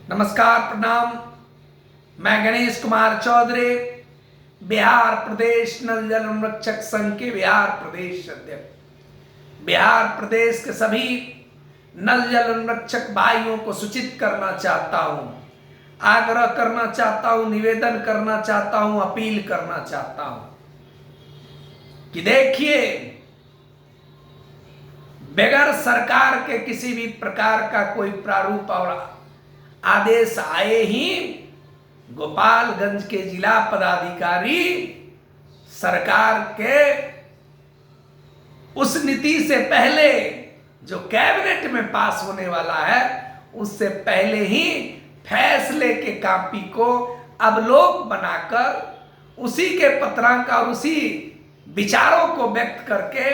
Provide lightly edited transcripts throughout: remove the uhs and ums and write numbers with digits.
नमस्कार, प्रणाम। मैं गणेश कुमार चौधरी, बिहार प्रदेश नल जल संरक्षक संघ के बिहार प्रदेश अध्यक्ष। बिहार प्रदेश के सभी नल जल संरक्षक भाइयों को सूचित करना चाहता हूं, आग्रह करना चाहता हूं, निवेदन करना चाहता हूं, अपील करना चाहता हूं कि देखिए, बगैर सरकार के किसी भी प्रकार का कोई प्रारूप और आदेश आए ही गोपालगंज के जिला पदाधिकारी सरकार के उस नीति से पहले जो कैबिनेट में पास होने वाला है उससे पहले ही फैसले के कॉपी को अवलोक बनाकर उसी के पत्रांक और उसी विचारों को व्यक्त करके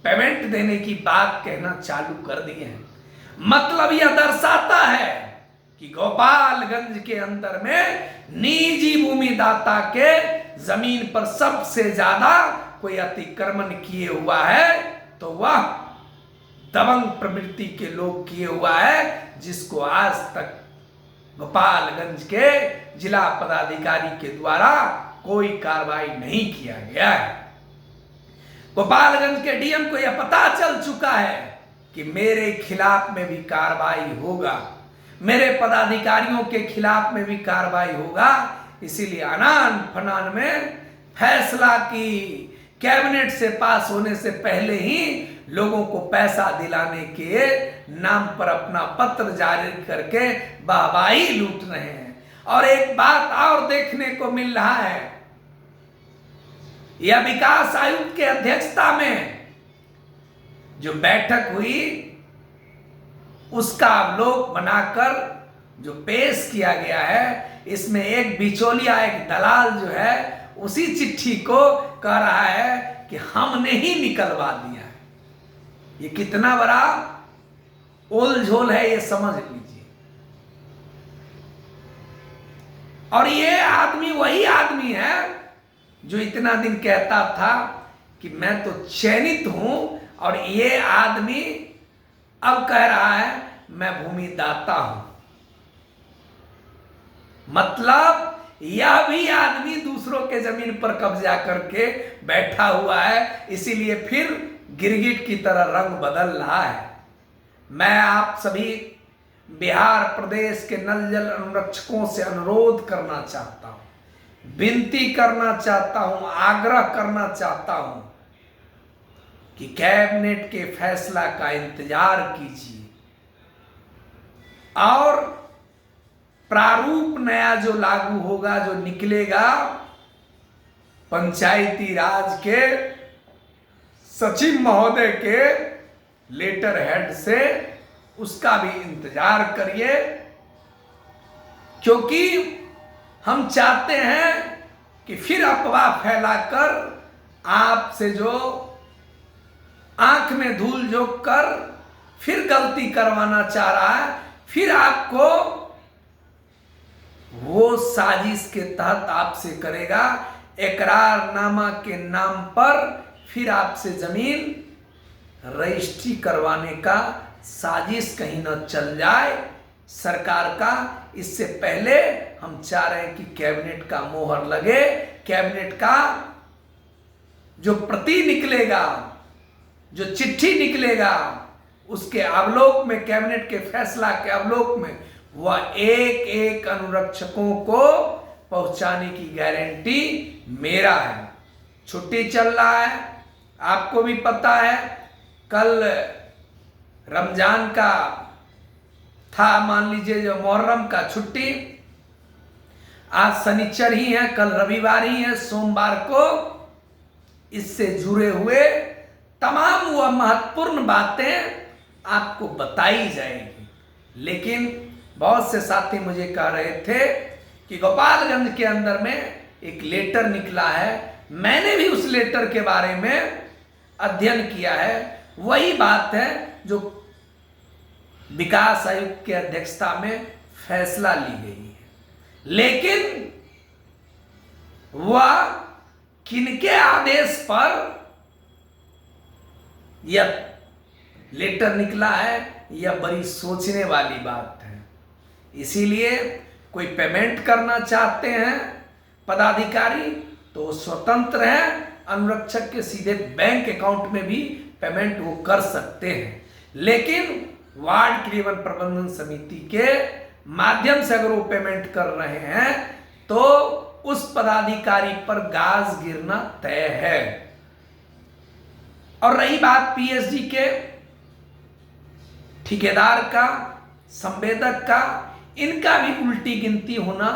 पेमेंट देने की बात कहना चालू कर दिए हैं। मतलब यह दर्शाता है कि गोपालगंज के अंदर में निजी भूमि दाता के जमीन पर सबसे ज्यादा कोई अतिक्रमण किए हुआ है तो वह दबंग प्रवृत्ति के लोग किए हुआ है, जिसको आज तक गोपालगंज के जिला पदाधिकारी के द्वारा कोई कार्रवाई नहीं किया गया है। गोपालगंज के डीएम को यह पता चल चुका है कि मेरे खिलाफ में भी कार्रवाई होगा, मेरे पदाधिकारियों के खिलाफ में भी कार्रवाई होगा। इसीलिए अनान फनान में फैसला की कैबिनेट से पास होने से पहले ही लोगों को पैसा दिलाने के नाम पर अपना पत्र जारी करके वाहवाही लूट रहे हैं। और एक बात और देखने को मिल रहा है, यह विकास आयुक्त के अध्यक्षता में जो बैठक हुई उसका अवलोक बनाकर जो पेश किया गया है, इसमें एक बिचौलिया, एक दलाल जो है उसी चिट्ठी को कह रहा है कि हमने ही निकलवा दिया है। ये कितना बड़ा ओल झोल है, ये समझ लीजिए। और ये आदमी वही आदमी है जो इतना दिन कहता था कि मैं तो चयनित हूं, और ये आदमी अब कह रहा है मैं भूमि दाता हूं। मतलब यह भी आदमी दूसरों के जमीन पर कब्जा करके बैठा हुआ है, इसीलिए फिर गिरगिट की तरह रंग बदल रहा है। मैं आप सभी बिहार प्रदेश के नल जल संरक्षकों से अनुरोध करना चाहता हूं, विनती करना चाहता हूं, आग्रह करना चाहता हूं कि कैबिनेट के फैसला का इंतजार कीजिए और प्रारूप नया जो लागू होगा, जो निकलेगा पंचायती राज के सचिव महोदय के लेटर हेड से, उसका भी इंतजार करिए। क्योंकि हम चाहते हैं कि फिर अफवाह फैलाकर आपसे जो आंख में धूल झोंक कर फिर गलती करवाना चाह रहा है, फिर आपको वो साजिश के तहत आपसे करेगा, इकरारनामा के नाम पर फिर आपसे जमीन रजिस्ट्री करवाने का साजिश कहीं न चल जाए सरकार का। इससे पहले हम चाह रहे हैं कि कैबिनेट का मोहर लगे, कैबिनेट का जो प्रति निकलेगा, जो चिट्ठी निकलेगा, उसके अवलोक में, कैबिनेट के फैसला के अवलोक में वह एक एक अनुरक्षकों को पहुंचाने की गारंटी मेरा है। छुट्टी चल रहा है, आपको भी पता है, कल रमजान का था, मान लीजिए जो मुहर्रम का छुट्टी, आज शनिचर ही है, कल रविवार ही है, सोमवार को इससे जुड़े हुए तमाम वह महत्वपूर्ण बातें आपको बताई जाएगी। लेकिन बहुत से साथी मुझे कह रहे थे कि गोपालगंज के अंदर में एक लेटर निकला है, मैंने भी उस लेटर के बारे में अध्ययन किया है। वही बात है जो विकास आयुक्त की अध्यक्षता में फैसला ली गई है, लेकिन वह किनके आदेश पर यह लेटर निकला है, यह बड़ी सोचने वाली बात है। इसीलिए कोई पेमेंट करना चाहते हैं पदाधिकारी तो वो स्वतंत्र हैं, अनुरक्षक के सीधे बैंक अकाउंट में भी पेमेंट वो कर सकते हैं। लेकिन वार्ड क्रियान्वयन प्रबंधन समिति के माध्यम से अगर वो पेमेंट कर रहे हैं तो उस पदाधिकारी पर गाज गिरना तय है। और रही बात पीएसडी के ठेकेदार का, संवेदक का, इनका भी उल्टी गिनती होना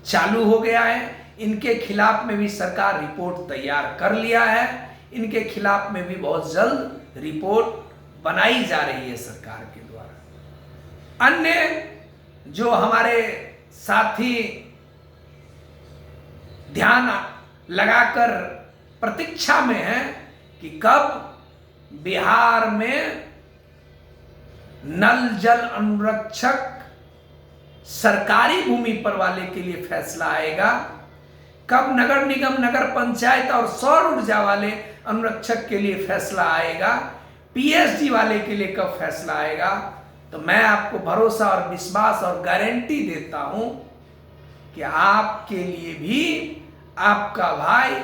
चालू हो गया है। इनके खिलाफ में भी सरकार रिपोर्ट तैयार कर लिया है। इनके खिलाफ में भी बहुत जल्द रिपोर्ट बनाई जा रही है सरकार के द्वारा। अन्य जो हमारे साथी ध्यान लगाकर प्रतीक्षा में है कि कब बिहार में नल जल अनुरक्षक सरकारी भूमि पर वाले के लिए फैसला आएगा, कब नगर निगम, नगर पंचायत और सौर ऊर्जा वाले अनुरक्षक के लिए फैसला आएगा, पीएसडी वाले के लिए कब फैसला आएगा, तो मैं आपको भरोसा और विश्वास और गारंटी देता हूं कि आपके लिए भी आपका भाई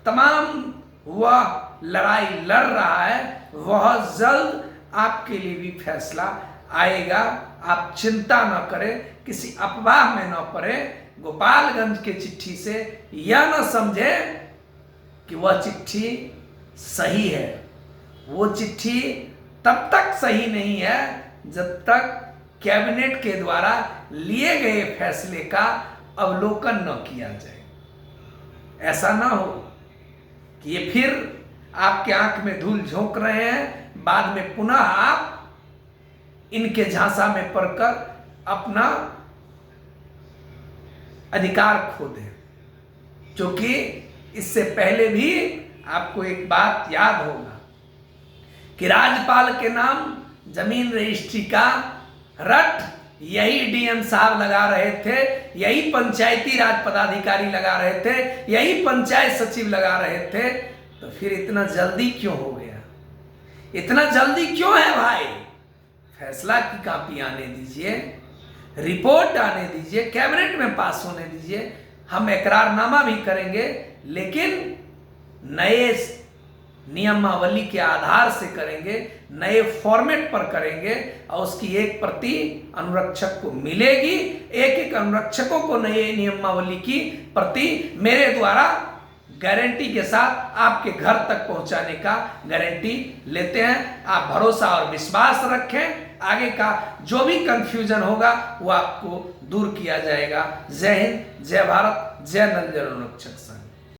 तमाम वह लड़ाई लड़ रहा है, बहुत जल्द आपके लिए भी फैसला आएगा। आप चिंता न करें, किसी अफवाह में न पड़े। गोपालगंज के चिट्ठी से यह न समझे कि वह चिट्ठी सही है। वो चिट्ठी तब तक सही नहीं है जब तक कैबिनेट के द्वारा लिए गए फैसले का अवलोकन न किया जाए। ऐसा ना हो कि ये फिर आपके आंख में धूल झोंक रहे हैं, बाद में पुनः आप इनके झांसा में पड़कर अपना अधिकार खो दें। क्योंकि इससे पहले भी आपको एक बात याद होगा कि राज्यपाल के नाम जमीन रजिस्ट्री का रट यही डीएम साहब लगा रहे थे, यही पंचायती राज पदाधिकारी लगा रहे थे, यही पंचायत सचिव लगा रहे थे। तो फिर इतना जल्दी क्यों हो गया? इतना जल्दी क्यों है भाई? फैसला की कॉपी आने दीजिए, रिपोर्ट आने दीजिए, कैबिनेट में पास होने दीजिए। हम इकरारनामा भी करेंगे, लेकिन नए नियमावली के आधार से करेंगे, नए फॉर्मेट पर करेंगे और उसकी एक प्रति अनुरक्षक को मिलेगी। एक एक अनुरक्षकों को नए नियमावली की प्रति मेरे द्वारा गारंटी के साथ आपके घर तक पहुंचाने का गारंटी लेते हैं। आप भरोसा और विश्वास रखें, आगे का जो भी कंफ्यूजन होगा वो आपको दूर किया जाएगा। जय हिंद, जय भारत, जय नल जल अनुरक्षक संघ।